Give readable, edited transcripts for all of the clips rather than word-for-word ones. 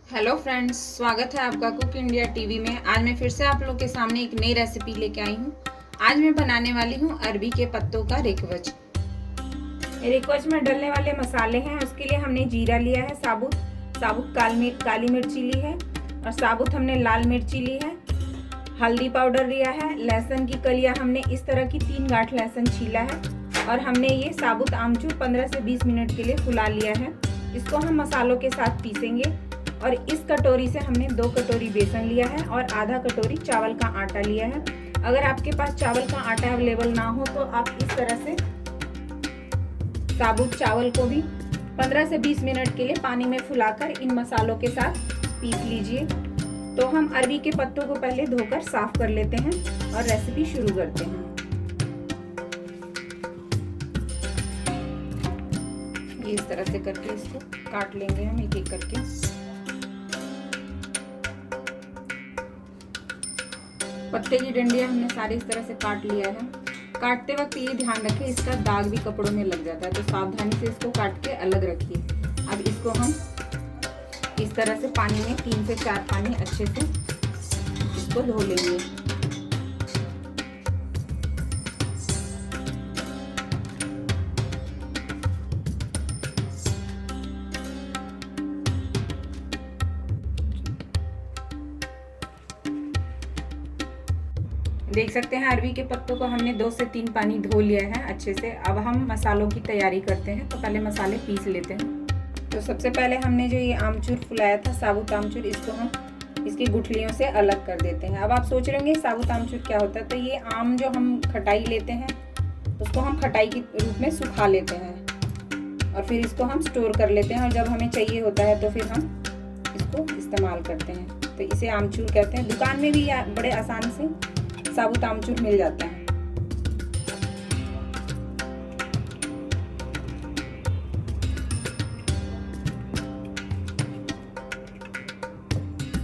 Hello friends, स्वागत है आपका कुक इंडिया टीवी में। आज मैं फिर से आप लोग के सामने एक नई रेसिपी लेके आई हूँ। आज मैं बनाने वाली हूँ अरबी के पत्तों का रिकवच। रिकवच में डलने वाले मसाले हैं। उसके लिए हमने जीरा लिया है, साबुत काली मिर्ची ली है और साबुत हमने लाल मिर्ची ली है। हल्दी पाउडर लिया है। लहसुन की कलियाँ हमने इस तरह की 3 गांठ लहसुन छीला है और हमने ये साबुत आमचूर 15 से 20 मिनट के लिए फुला लिया है। इसको हम मसालों के साथ पीसेंगे। और इस कटोरी से हमने 2 कटोरी बेसन लिया है और आधा कटोरी चावल का आटा लिया है। अगर आपके पास चावल का आटा अवेलेबल ना हो तो आप इस तरह से साबुत चावल को भी 15 से 20 मिनट के लिए पानी में फुलाकर इन मसालों के साथ पीस लीजिए। तो हम अरबी के पत्तों को पहले धोकर साफ कर लेते हैं और रेसिपी शुरू करते हैं। ये इस तरह से करके इसको काट लेंगे हम एक एक करके। पत्ते की डंडियां हमने सारी इस तरह से काट लिया है। काटते वक्त ये ध्यान रखें, इसका दाग भी कपड़ों में लग जाता है, तो सावधानी से इसको काट के अलग रखिए। अब इसको हम इस तरह से पानी में 3 से 4 पानी अच्छे से इसको धो लेंगे। देख सकते हैं अरबी के पत्तों को हमने 2 से 3 पानी धो लिया है अच्छे से। अब हम मसालों की तैयारी करते हैं। तो पहले मसाले पीस लेते हैं। तो सबसे पहले हमने जो ये आमचूर फुलाया था, साबुत आमचूर, इसको हम इसकी गुठलियों से अलग कर देते हैं। अब आप सोच रहे होंगे साबुत आमचूर क्या होता है। तो ये आम जो हम खटाई लेते हैं उसको हम खटाई के रूप में सुखा लेते हैं और फिर इसको हम स्टोर कर लेते हैं और जब हमें चाहिए होता है तो फिर हम इसको इस्तेमाल करते हैं। तो इसे आमचूर कहते हैं। दुकान में भी बड़े आसानी से साबुत आमचूर मिल जाता है।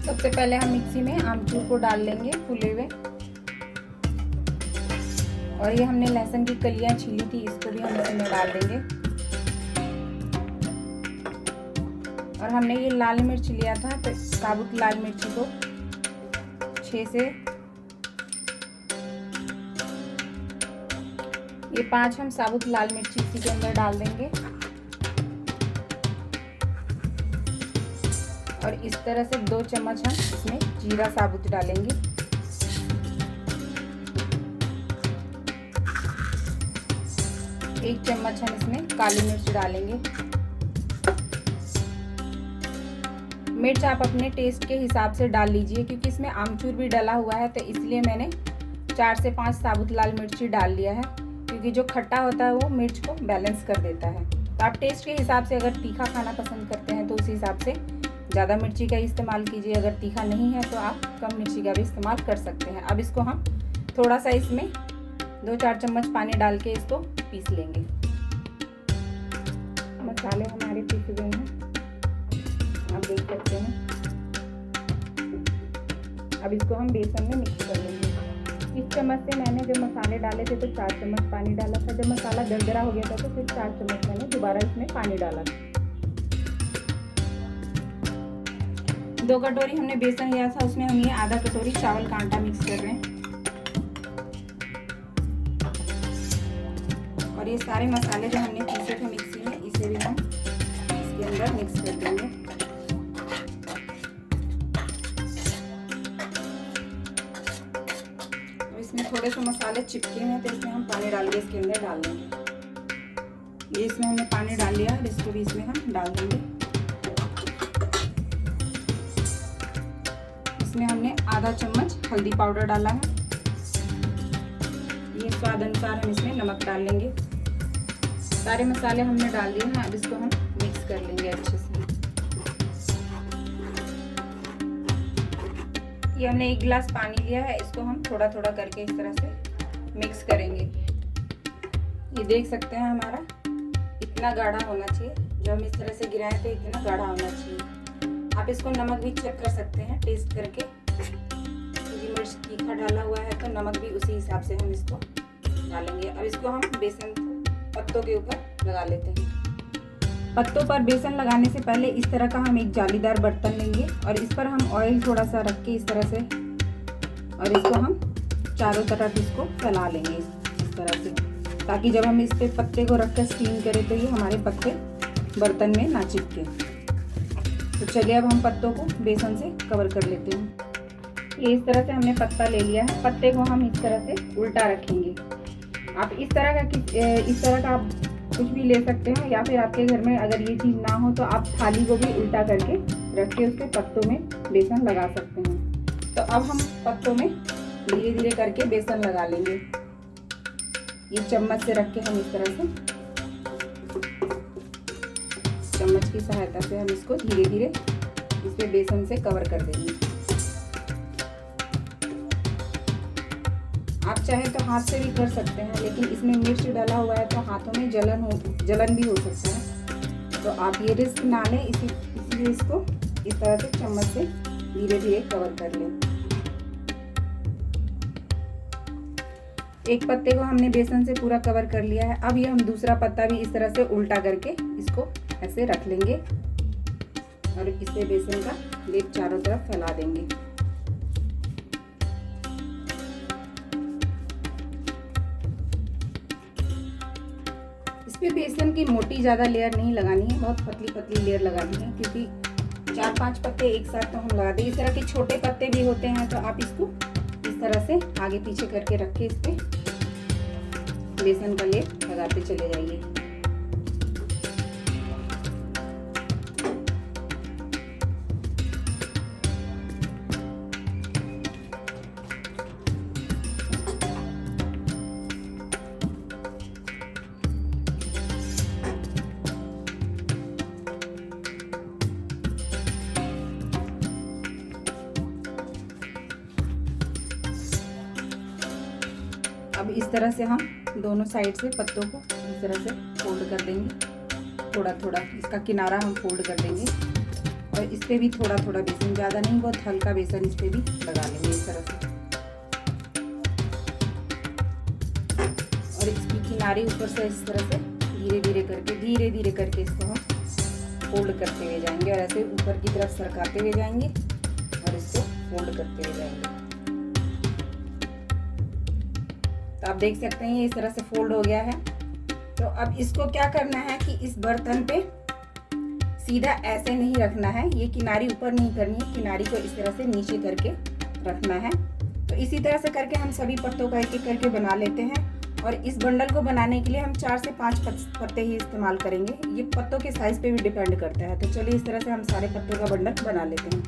सबसे पहले हम मिक्सी में आमचूर को डाल लेंगे फूले हुए। और ये हमने लहसुन की कलियां छीली थी, इसको भी हम इसमें डाल देंगे। और हमने ये लाल मिर्च लिया था, तो साबुत लाल मिर्ची को 6 से 5 हम साबुत लाल मिर्ची इसी के अंदर डाल देंगे। और इस तरह से 2 चम्मच हम इसमें जीरा साबुत डालेंगे। एक चम्मच हम इसमें काली मिर्च डालेंगे। मिर्च आप अपने टेस्ट के हिसाब से डाल लीजिए, क्योंकि इसमें आमचूर भी डला हुआ है, तो इसलिए मैंने 4 से 5 साबुत लाल मिर्ची डाल लिया है, क्योंकि जो खट्टा होता है वो मिर्च को बैलेंस कर देता है। तो आप टेस्ट के हिसाब से अगर तीखा खाना पसंद करते हैं तो उस हिसाब से ज़्यादा मिर्ची का इस्तेमाल कीजिए। अगर तीखा नहीं है तो आप कम मिर्ची का भी इस्तेमाल कर सकते हैं। अब इसको हम थोड़ा सा इसमें 2-4 चम्मच पानी डाल के इसको पीस लेंगे। मसाले हमारे पीस गए हैं, आप देख सकते हैं। अब इसको हम बेसन में मिक्स कर लेंगे। इस चम्मच से मैंने जो मसाले डाले थे तो 4 चम्मच पानी डाला था। जब मसाला दरदरा हो गया था तो फिर 4 चम्मच मैंने दोबारा इसमें पानी डाला था। 2 कटोरी हमने बेसन लिया था, उसमें हम ये आधा कटोरी चावल का आटा मिक्स कर रहे हैं। और ये सारे मसाले जो हमने पीसे थे मिक्सी में, इसे भी हम इसके अंदर मिक्स कर देंगे। इसमें थोड़े से मसाले चिपके हैं तो इसमें हम पानी डाल के इसके अंदर डाल देंगे। ये इसमें हमने पानी डाल लिया और इसको भी इसमें हम डाल देंगे। इसमें हमने आधा चम्मच हल्दी पाउडर डाला है। ये स्वाद अनुसार हम इसमें नमक डाल लेंगे। सारे मसाले हमने डाल दिए हैं। अब इसको हम मिक्स कर लेंगे अच्छे से। ये हमने 1 गिलास पानी लिया है, इसको हम थोड़ा थोड़ा करके इस तरह से मिक्स करेंगे। ये देख सकते हैं हमारा इतना गाढ़ा होना चाहिए। जो हम इस तरह से गिराए थे इतना गाढ़ा होना चाहिए। आप इसको नमक भी चेक कर सकते हैं टेस्ट करके, क्योंकि मिर्च तीखा डाला हुआ है तो नमक भी उसी हिसाब से हम इसको डालेंगे। अब इसको हम बेसन पत्तों के ऊपर लगा लेते हैं। पत्तों पर बेसन लगाने से पहले इस तरह का हम एक जालीदार बर्तन लेंगे और इस पर हम ऑयल थोड़ा सा रख के इस तरह से, और इसको हम चारों तरफ इसको फैला लेंगे इस तरह से, ताकि जब हम इस पे पत्ते को रख कर स्टीम करें तो ये हमारे पत्ते बर्तन में ना चिपके। तो चलिए अब हम पत्तों को बेसन से कवर कर लेते हैं। ये इस तरह से हमने पत्ता ले लिया है। पत्ते को हम इस तरह से उल्टा रखेंगे। आप इस तरह का आप कुछ भी ले सकते हो, या फिर आपके घर में अगर ये चीज़ ना हो तो आप थाली को भी उल्टा करके रख के उसके पत्तों में बेसन लगा सकते हैं। तो अब हम पत्तों में धीरे धीरे करके बेसन लगा लेंगे। ये चम्मच से रख के हम इस तरह से, चम्मच की सहायता से हम इसको धीरे धीरे इस पे बेसन से कवर कर देंगे। आप चाहे तो हाथ से भी कर सकते हैं, लेकिन इसमें मिर्च डाला हुआ है तो हाथों में जलन भी हो सकता है। तो आप ये रिस्क ना लें, इसीलिए इसको इस तरह से चम्मच से धीरे धीरे कवर कर लें। एक पत्ते को हमने बेसन से पूरा कवर कर लिया है। अब ये हम दूसरा पत्ता भी इस तरह से उल्टा करके इसको ऐसे रख लेंगे और इसे बेसन का लेप चारों तरफ फैला देंगे। इस पे बेसन की मोटी ज़्यादा लेयर नहीं लगानी है, बहुत पतली पतली लेयर लगानी है, क्योंकि 4-5 पत्ते एक साथ तो हम लगा दें। इस तरह के छोटे पत्ते भी होते हैं तो आप इसको इस तरह से आगे पीछे करके रख के इस पे बेसन का लेप लगाते चले जाइए। अब इस तरह से हम दोनों साइड से पत्तों को इस तरह से फोल्ड कर देंगे। थोड़ा थोड़ा इसका किनारा हम फोल्ड कर देंगे और इस पे भी थोड़ा थोड़ा बेसन, ज़्यादा नहीं, बहुत हल्का बेसन इस पे भी लगा लेंगे इस तरह से। और इसकी किनारे ऊपर से इस तरह से धीरे धीरे करके इसको हम फोल्ड करते हुए जाएंगे और ऐसे ऊपर की तरफ सरकाते हुए जाएंगे और इसको फोल्ड करते हुए जाएंगे। तो आप देख सकते हैं ये इस तरह से फोल्ड हो गया है। तो अब इसको क्या करना है कि इस बर्तन पे सीधा ऐसे नहीं रखना है, ये किनारी ऊपर नहीं करनी है, किनारी को इस तरह से नीचे करके रखना है। तो इसी तरह से करके हम सभी पत्तों का एक एक करके बना लेते हैं। और इस बंडल को बनाने के लिए हम 4 से 5 पत्ते ही इस्तेमाल करेंगे। ये पत्तों के साइज पे भी डिपेंड करता है। तो चलिए इस तरह से हम सारे पत्तों का बंडल बना लेते हैं।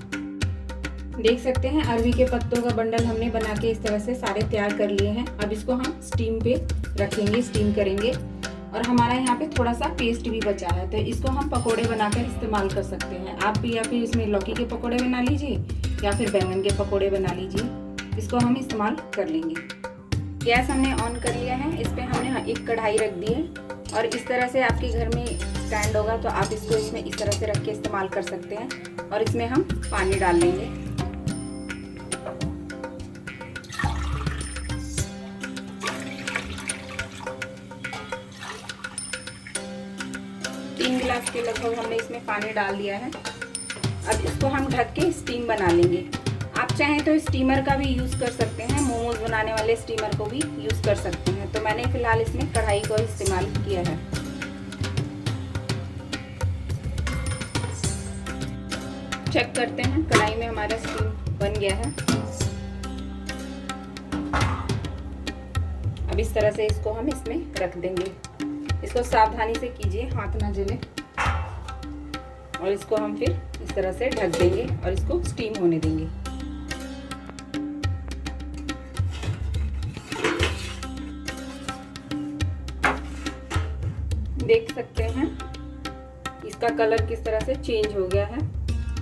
देख सकते हैं अरवी के पत्तों का बंडल हमने बना के इस तरह से सारे तैयार कर लिए हैं। अब इसको हम स्टीम पे रखेंगे, स्टीम करेंगे। और हमारा यहाँ पे थोड़ा सा पेस्ट भी बचा है, तो इसको हम पकोड़े बनाकर इस्तेमाल कर सकते हैं। आप भी, या फिर इसमें लौकी के पकोड़े बना लीजिए या फिर बैंगन के पकोड़े बना लीजिए। इसको हम इस्तेमाल कर लेंगे। गैस हमने ऑन कर लिया है, इस पर हमने एक कढ़ाई रख दी है और इस तरह से आपके घर में स्टैंड होगा तो आप इसको इसमें इस तरह से रख के इस्तेमाल कर सकते हैं। और इसमें हम पानी डाल लेंगे। 3 गिलास के लगभग हमने इसमें पानी डाल दिया है। अब इसको हम ढक के स्टीम बना लेंगे। आप चाहें तो स्टीमर का भी यूज़ कर सकते हैं, मोमोज बनाने वाले स्टीमर को भी यूज़ कर सकते हैं। तो मैंने फ़िलहाल इसमें कढ़ाई को इस्तेमाल किया है। चेक करते हैं, कढ़ाई में हमारा स्टीम बन गया है। अब इस तरह से इसको हम इसमें रख देंगे। इसको सावधानी से कीजिए, हाथ ना जले। और इसको हम फिर इस तरह से ढक देंगे और इसको स्टीम होने देंगे। देख सकते हैं इसका कलर किस तरह से चेंज हो गया है।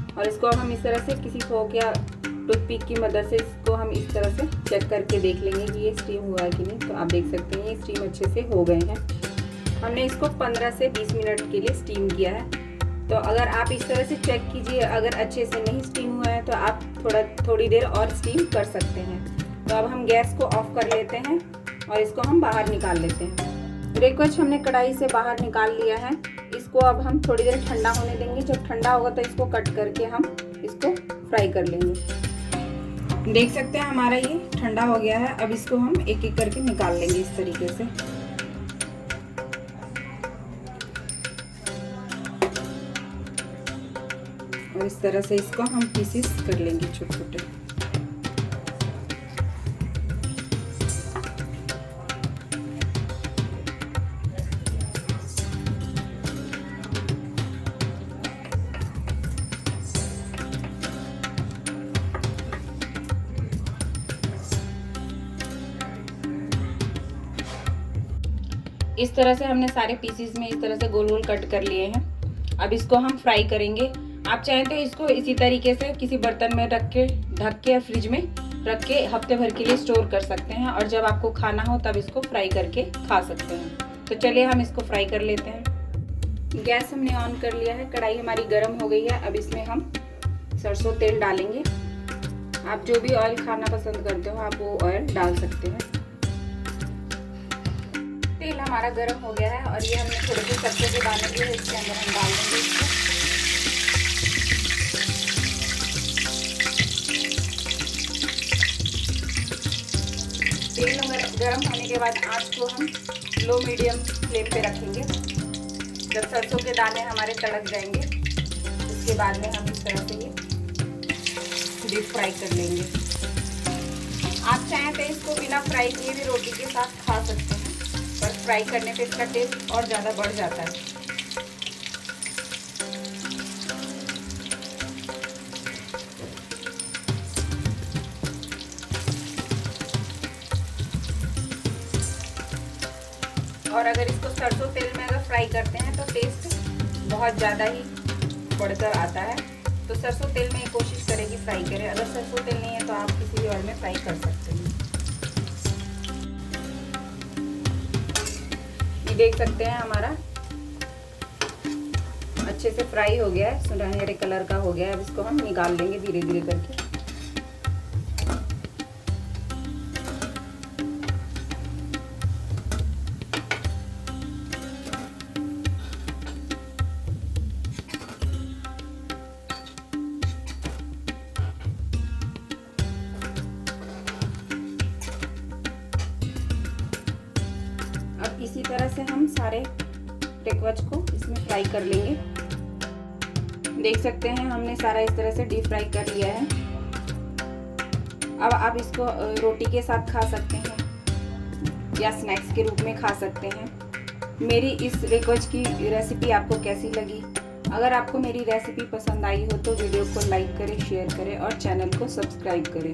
और इसको अब हम इस तरह से किसी फोक या टूथपिक की मदद से इसको हम इस तरह से चेक करके देख लेंगे कि ये स्टीम हुआ है कि नहीं। तो आप देख सकते हैं ये स्टीम अच्छे से हो गए हैं। हमने इसको 15 से 20 मिनट के लिए स्टीम किया है। तो अगर आप इस तरह से चेक कीजिए, अगर अच्छे से नहीं स्टीम हुआ है तो आप थोड़ी देर और स्टीम कर सकते हैं। तो अब हम गैस को ऑफ कर लेते हैं और इसको हम बाहर निकाल लेते हैं। रिक्वेस्ट हमने कढ़ाई से बाहर निकाल लिया है। इसको अब हम थोड़ी देर ठंडा होने देंगे। जब ठंडा होगा तो इसको कट करके हम इसको फ्राई कर लेंगे। देख सकते हैं हमारा ये ठंडा हो गया है। अब इसको हम एक एक करके निकाल लेंगे इस तरीके से। और इस तरह से इसको हम पीसेस कर लेंगे छोटे छोटे। इस तरह से हमने सारे पीसेस में इस तरह से गोल गोल कट कर लिए हैं। अब इसको हम फ्राई करेंगे। आप चाहें तो इसको इसी तरीके से किसी बर्तन में रख के ढक के फ्रिज में रख के हफ्ते भर के लिए स्टोर कर सकते हैं और जब आपको खाना हो तब इसको फ्राई करके खा सकते हैं। तो चलिए हम इसको फ्राई कर लेते हैं। गैस हमने ऑन कर लिया है। कढ़ाई हमारी गर्म हो गई है। अब इसमें हम सरसों तेल डालेंगे। आप जो भी ऑयल खाना पसंद करते हो आप वो ऑयल डाल सकते हैं। तेल हमारा गर्म हो गया है और ये हमने थोड़े से सरसों के दाने लिए इसके अंदर हम डाल देंगे इसको। तेल गर्म होने के बाद आंच को हम लो मीडियम फ्लेम पे रखेंगे। जब सरसों के दाने हमारे तड़क जाएंगे उसके बाद में हम इस तरह से ये डीप फ्राई कर लेंगे। आप चाहें तो इसको बिना फ्राई किए भी रोटी के साथ खा सकते हैं, पर फ्राई करने पे इसका टेस्ट और ज़्यादा बढ़ जाता है। और अगर इसको सरसों तेल में अगर फ्राई करते हैं तो टेस्ट बहुत ज़्यादा ही बढ़कर आता है। तो सरसों तेल में कोशिश करें कि फ्राई करें। अगर सरसों तेल नहीं है तो आप किसी भी ऑयल में फ्राई कर सकते हैं। ये देख सकते हैं हमारा अच्छे से फ्राई हो गया है, सुनहरे कलर का हो गया है। अब इसको हम निकाल लेंगे धीरे धीरे करके। अब इसी तरह से हम सारे टेकवच को इसमें फ्राई कर लेंगे। देख सकते हैं हमने सारा इस तरह से डीप फ्राई कर लिया है। अब आप इसको रोटी के साथ खा सकते हैं या स्नैक्स के रूप में खा सकते हैं। मेरी इस टेकवच की रेसिपी आपको कैसी लगी? अगर आपको मेरी रेसिपी पसंद आई हो तो वीडियो को लाइक करें, शेयर करें और चैनल को सब्सक्राइब करें।